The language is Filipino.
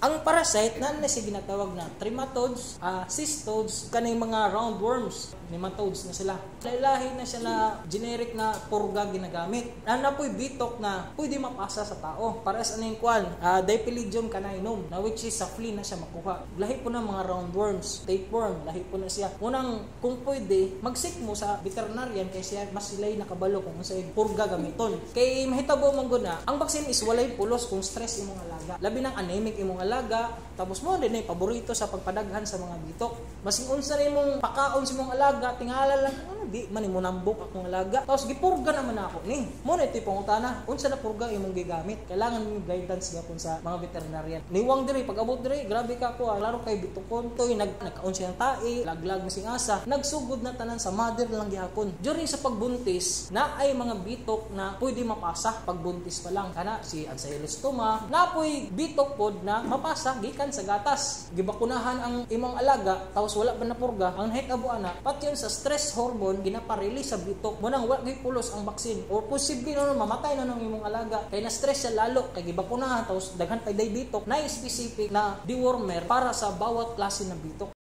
Ang parasite na siya ginatawag na trematodes, cystodes, kanay mga roundworms, nematodes na sila. Lahi na siya na generic na purga ginagamit. Na po'y bitok na pwede mapasa sa tao. Para sa anong kwan, Dipylidium caninum, na which is sa flea na siya makuha. Lahi po ng mga roundworms, tapeworm, lahi po na siya. Unang, kung pwede, magsik mo sa veterinarian kay siya mas sila'y nakabalo kung sa purga gamiton. Kay mahitabo mong guna, ang vaccine is walay pulos kung stress imong alaga. Labi ng anemic imong alaga, tapos mo din ay paborito sa pagpadaghan sa mga bitok. Masing unsa rin mong pakaon sa mong alaga, tingala lang, di man mo nambok akong alaga. Tapos gipurga naman ako ni. Mo na tipong utana, unsa na purga imong gigamit. Kailangan mo guidance gapon sa mga veterinarian. Niwang diri pag abot diri, grabe ka ko, laro kay bitokon toy nagkaon siya ng tae, laglag masing asa, nagsugod na tanan sa mother lang gihapon. During sa pagbuntis, na ay mga bitok na pwede mapasa pagbuntis pa lang. Kana si Ancylostoma, napoy bitok pod na mapasa gikan sa gatas. Gibakunahan ang imong alaga, tapos wala pa na purga, ang hitabo ana, pati yun sa stress hormone ginaparelease sa bitok. Munang wa gyud pulos ang vaccine or posible no mamatay na ng imong alaga kay na stress siya lalo kay gibakunahan tapos daghan pa day bitok na specific na dewormer para sa bawat klase ng bitok.